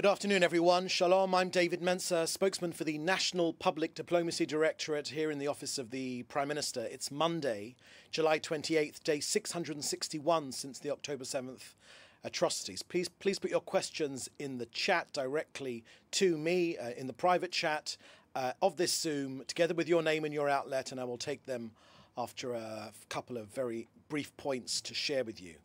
Good afternoon, everyone. Shalom, I'm David Mencer, spokesman for the National Public Diplomacy Directorate here in the office of the Prime Minister. It's Monday, July 28th, day 661 since the October 7th atrocities. Please put your questions in the chat directly to me in the private chat of this Zoom, together with your name and your outlet, and I will take them after a couple of very brief points to share with you.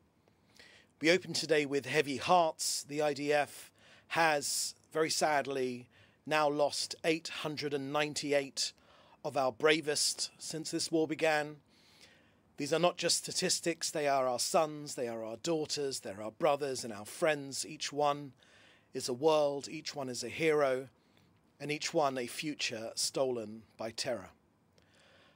We open today with heavy hearts. The IDF has, very sadly, now lost 898 of our bravest since this war began. These are not just statistics, they are our sons, they are our daughters, they're our brothers and our friends. Each one is a world, each one is a hero, and each one a future stolen by terror.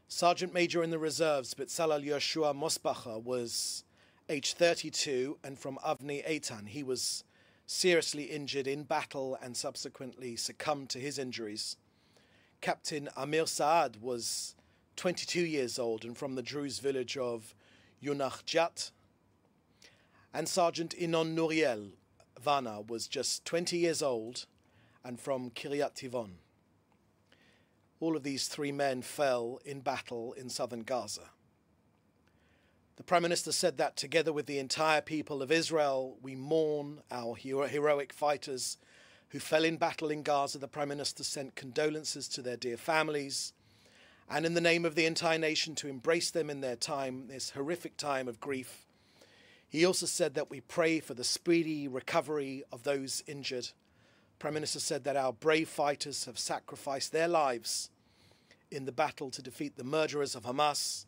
Sergeant Major in the reserves, Bezalel Yoshua Mosbacher, was age 32 and from Avni Eitan. He was seriously injured in battle and subsequently succumbed to his injuries. Captain Amir Saad was 22 years old and from the Druze village of Yunachjat. And Sergeant Inon Nouriel Vana was just 20 years old and from Kiryat Tivon. All of these three men fell in battle in southern Gaza. The Prime Minister said that together with the entire people of Israel, we mourn our heroic fighters who fell in battle in Gaza. The Prime Minister sent condolences to their dear families, and in the name of the entire nation to embrace them in their time, this horrific time of grief. He also said that we pray for the speedy recovery of those injured. The Prime Minister said that our brave fighters have sacrificed their lives in the battle to defeat the murderers of Hamas,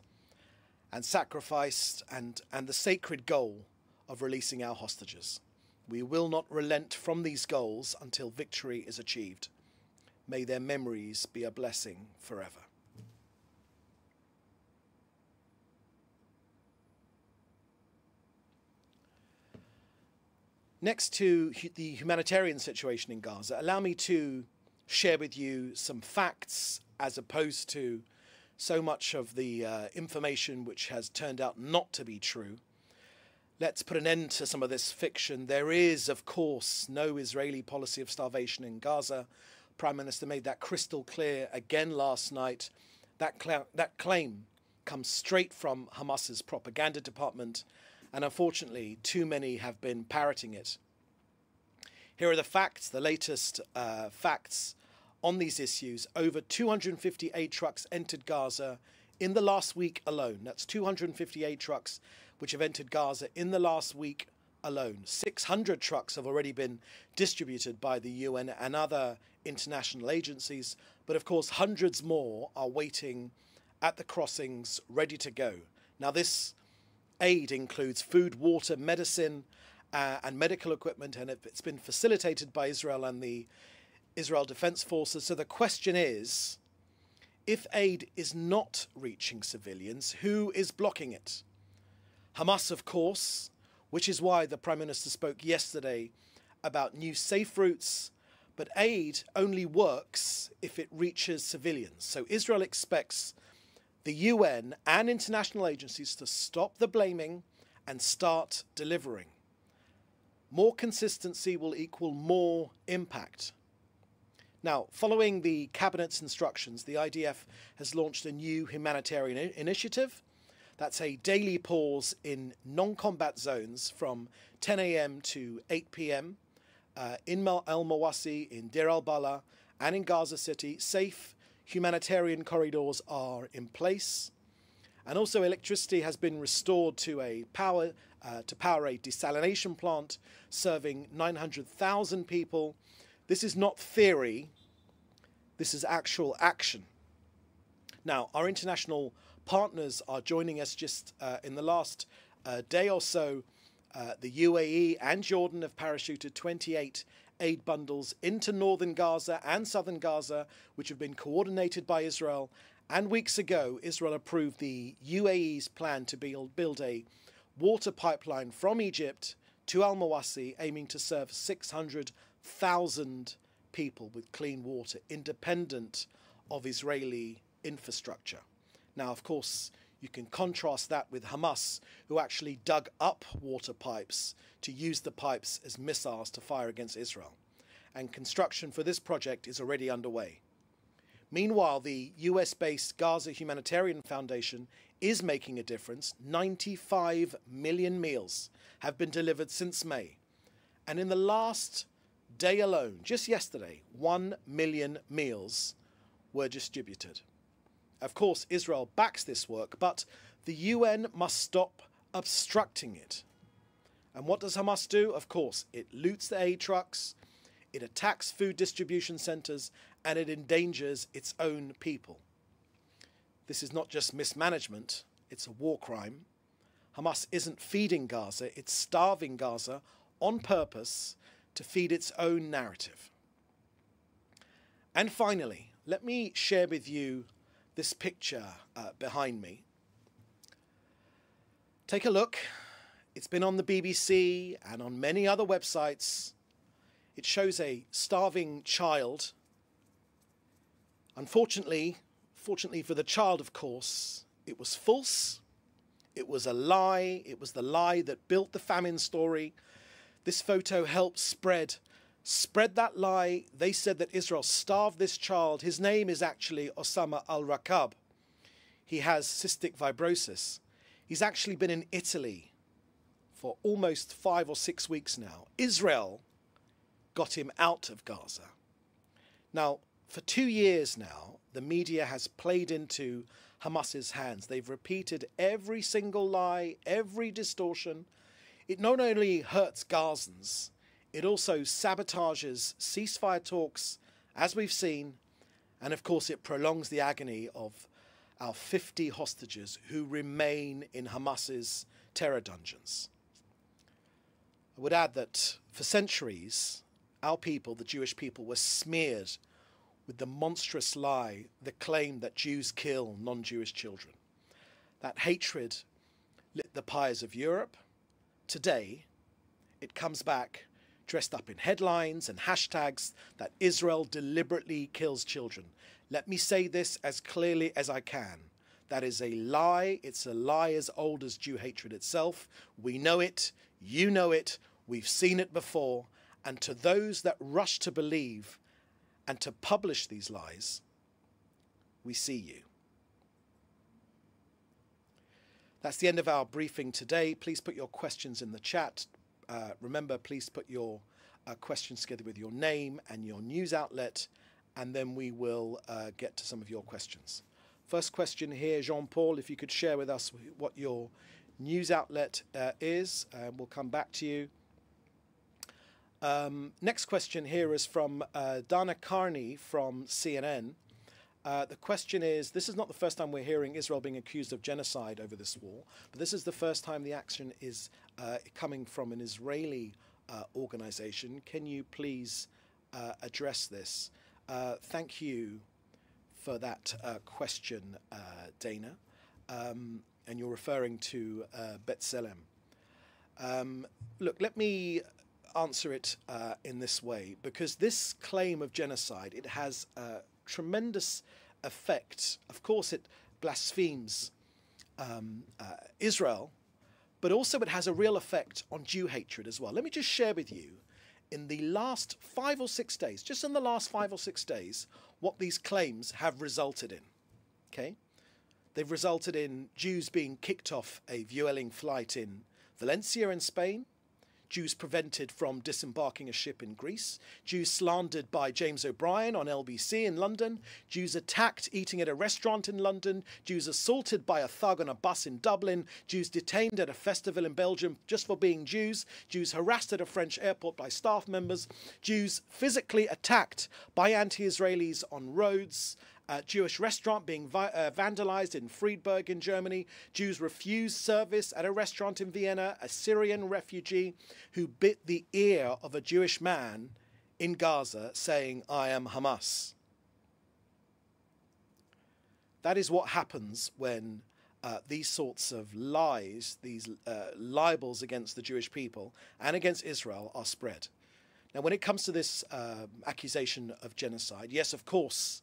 and sacrificed and the sacred goal of releasing our hostages. We will not relent from these goals until victory is achieved. May their memories be a blessing forever. Next to the humanitarian situation in Gaza, allow me to share with you some facts as opposed to so much of the information which has turned out not to be true. Let's put an end to some of this fiction. There is, of course, no Israeli policy of starvation in Gaza. Prime Minister made that crystal clear again last night. That claim comes straight from Hamas's propaganda department, and unfortunately, too many have been parroting it. Here are the facts, the latest facts on these issues. Over 258 trucks entered Gaza in the last week alone. That's 258 trucks which have entered Gaza in the last week alone. 600 trucks have already been distributed by the UN and other international agencies, but of course hundreds more are waiting at the crossings ready to go. Now this aid includes food, water, medicine and medical equipment, and it's been facilitated by Israel and the Israel Defense Forces. So the question is, if aid is not reaching civilians, who is blocking it? Hamas, of course, which is why the Prime Minister spoke yesterday about new safe routes, but aid only works if it reaches civilians. So Israel expects the UN and international agencies to stop the blaming and start delivering. More consistency will equal more impact. Now, following the Cabinet's instructions, the IDF has launched a new humanitarian initiative. That's a daily pause in non-combat zones from 10 a.m. to 8 p.m. In al-Mawasi, in Deir al-Bala, and in Gaza City. Safe humanitarian corridors are in place. And also electricity has been restored to power a desalination plant serving 900,000 people. This is not theory, this is actual action. Now, our international partners are joining us just in the last day or so. The UAE and Jordan have parachuted 28 aid bundles into northern Gaza and southern Gaza, which have been coordinated by Israel. And weeks ago, Israel approved the UAE's plan to build a water pipeline from Egypt to al-Mawasi, aiming to serve 600,000 people with clean water, independent of Israeli infrastructure. Now, of course, you can contrast that with Hamas, who actually dug up water pipes to use the pipes as missiles to fire against Israel. and construction for this project is already underway. Meanwhile, the US-based Gaza Humanitarian Foundation is making a difference. 95 million meals have been delivered since May. And in the last day alone, just yesterday, 1 million meals were distributed. Of course, Israel backs this work, but the UN must stop obstructing it. And what does Hamas do? Of course, it loots the aid trucks, it attacks food distribution centers, and it endangers its own people. This is not just mismanagement, it's a war crime. Hamas isn't feeding Gaza, it's starving Gaza on purpose to feed its own narrative. And finally, let me share with you this picture behind me. Take a look. It's been on the BBC and on many other websites. It shows a starving child. Unfortunately, fortunately for the child, of course, it was false. It was a lie. It was the lie that built the famine story. This photo helped spread that lie. They said that Israel starved this child. His name is actually Osama al-Rakab. He has cystic fibrosis. He's actually been in Italy for almost 5 or 6 weeks now. Israel got him out of Gaza. Now, for 2 years now, the media has played into Hamas's hands. They've repeated every single lie, every distortion. It not only hurts Gazans, it also sabotages ceasefire talks, as we've seen, and of course it prolongs the agony of our 50 hostages who remain in Hamas's terror dungeons. I would add that for centuries, our people, the Jewish people, were smeared with the monstrous lie, the claim that Jews kill non-Jewish children. That hatred lit the pyres of Europe. Today, it comes back dressed up in headlines and hashtags that Israel deliberately kills children. Let me say this as clearly as I can. That is a lie. It's a lie as old as Jew hatred itself. We know it. You know it. We've seen it before. And to those that rush to believe and to publish these lies, we see you. That's the end of our briefing today. Please put your questions in the chat. Remember, please put your questions together with your name and your news outlet, and then we will get to some of your questions. First question here, Jean-Paul, if you could share with us what your news outlet is, and we'll come back to you. Next question here is from Dana Carney from CNN. The question is, this is not the first time we're hearing Israel being accused of genocide over this war, but this is the first time the action is coming from an Israeli organization. Can you please address this? Thank you for that question, Dana. And you're referring to B'Tselem. Look, let me answer it in this way, because this claim of genocide, it has tremendous effect. Of course, it blasphemes Israel, but also it has a real effect on Jew hatred as well. Let me just share with you, in the last 5 or 6 days, just in the last 5 or 6 days, what these claims have resulted in. Okay? They've resulted in Jews being kicked off a Vueling flight in Valencia in Spain, Jews prevented from disembarking a ship in Greece, Jews slandered by James O'Brien on LBC in London, Jews attacked eating at a restaurant in London, Jews assaulted by a thug on a bus in Dublin, Jews detained at a festival in Belgium just for being Jews, Jews harassed at a French airport by staff members, Jews physically attacked by anti-Israelis on roads, a Jewish restaurant being vandalized in Friedberg in Germany, Jews refused service at a restaurant in Vienna, a Syrian refugee who bit the ear of a Jewish man in Gaza saying, "I am Hamas." That is what happens when these sorts of lies, these libels against the Jewish people and against Israel are spread. Now, when it comes to this accusation of genocide, yes, of course,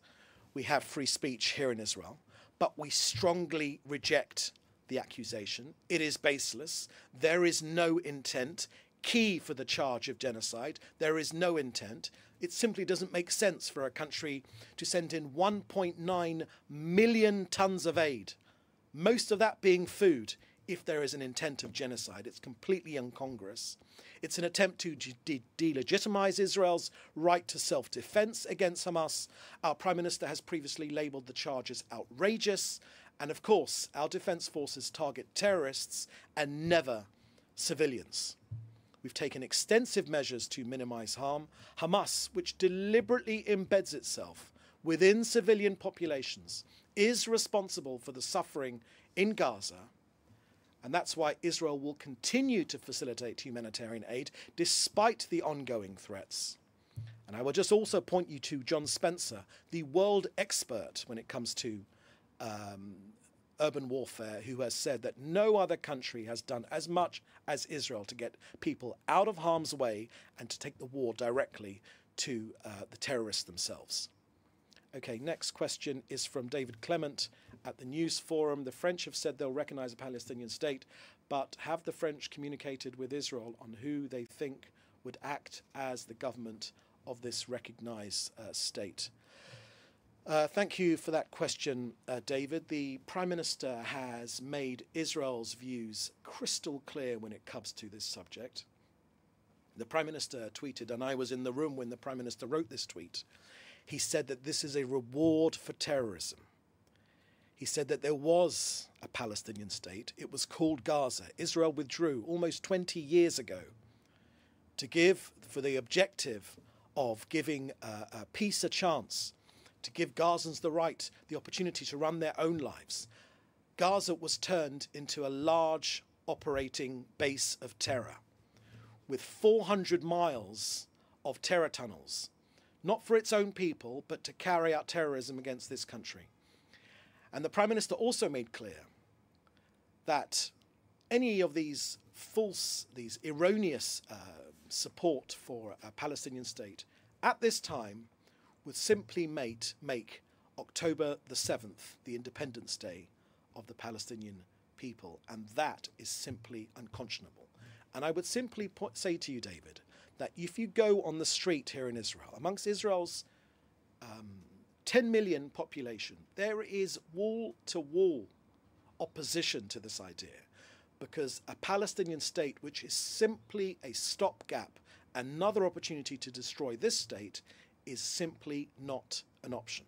we have free speech here in Israel, but we strongly reject the accusation. It is baseless. There is no intent. key for the charge of genocide. There is no intent. It simply doesn't make sense for a country to send in 1.9 million tons of aid, most of that being food, if there is an intent of genocide. It's completely incongruous. It's an attempt to delegitimize Israel's right to self-defense against Hamas. Our Prime Minister has previously labelled the charges outrageous. And of course, our defence forces target terrorists and never civilians. We've taken extensive measures to minimise harm. Hamas, which deliberately embeds itself within civilian populations, is responsible for the suffering in Gaza. And that's why Israel will continue to facilitate humanitarian aid despite the ongoing threats. And I will just also point you to John Spencer, the world expert when it comes to urban warfare, who has said that no other country has done as much as Israel to get people out of harm's way and to take the war directly to the terrorists themselves. Okay, next question is from David Clement at the News Forum. The French have said they'll recognise a Palestinian state, but have the French communicated with Israel on who they think would act as the government of this recognised state? Thank you for that question, David. The Prime Minister has made Israel's views crystal clear when it comes to this subject. The Prime Minister tweeted, and I was in the room when the Prime Minister wrote this tweet. He said that this is a reward for terrorism. He said that there was a Palestinian state. It was called Gaza. Israel withdrew almost 20 years ago to give, for the objective of giving peace a chance, to give Gazans the right, the opportunity to run their own lives. Gaza was turned into a large operating base of terror with 400 miles of terror tunnels, not for its own people, but to carry out terrorism against this country. And the Prime Minister also made clear that any of these false, these erroneous support for a Palestinian state at this time would simply make October the 7th the Independence Day of the Palestinian people. And that is simply unconscionable. And I would simply say to you, David, that if you go on the street here in Israel, amongst Israel's 10 million population, there is wall-to-wall opposition to this idea, because a Palestinian state, which is simply a stopgap, another opportunity to destroy this state, is simply not an option.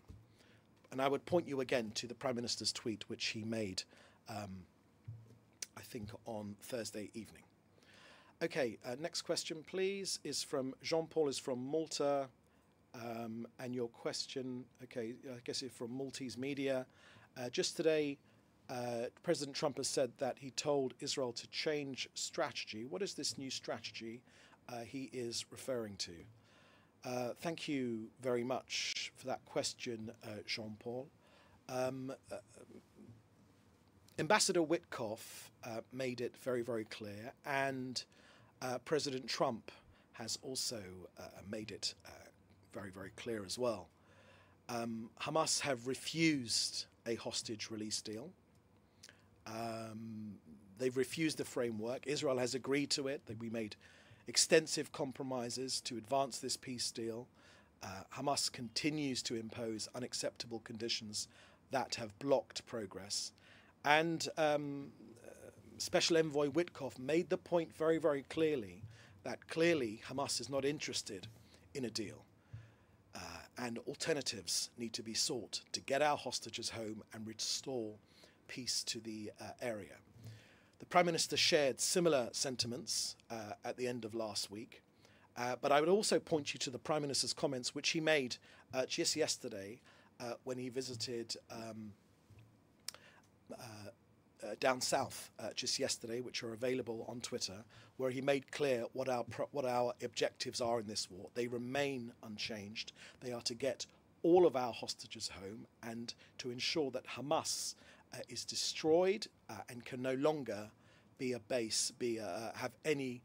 And I would point you again to the Prime Minister's tweet, which he made, I think, on Thursday evening. Okay, next question, please, is from Jean-Paul, is from Malta. And your question, okay, I guess it's from Maltese media. Just today, President Trump has said that he told Israel to change strategy. What is this new strategy he is referring to? Thank you very much for that question, Jean-Paul. Ambassador Witkoff made it very, very clear, and President Trump has also made it very, very clear as well. Hamas have refused a hostage release deal. They've refused the framework. Israel has agreed to it. We made extensive compromises to advance this peace deal. Hamas continues to impose unacceptable conditions that have blocked progress. And Special Envoy Witkoff made the point very, very clearly that clearly Hamas is not interested in a deal. And alternatives need to be sought to get our hostages home and restore peace to the area. The Prime Minister shared similar sentiments at the end of last week. But I would also point you to the Prime Minister's comments, which he made just yesterday when he visited down south just yesterday, which are available on Twitter, where he made clear what our objectives are in this war. They remain unchanged. They are to get all of our hostages home and to ensure that Hamas is destroyed and can no longer be a base, have any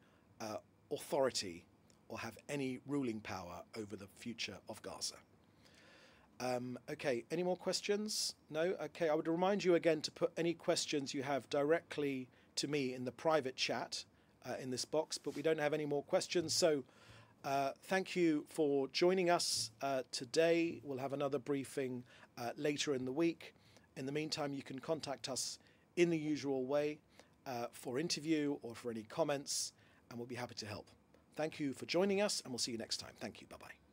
authority or have any ruling power over the future of Gaza. Okay, any more questions? No? Okay, I would remind you again to put any questions you have directly to me in the private chat in this box, but we don't have any more questions. So thank you for joining us today. We'll have another briefing later in the week. In the meantime, you can contact us in the usual way for interview or for any comments, and we'll be happy to help. Thank you for joining us, and we'll see you next time. Thank you. Bye-bye.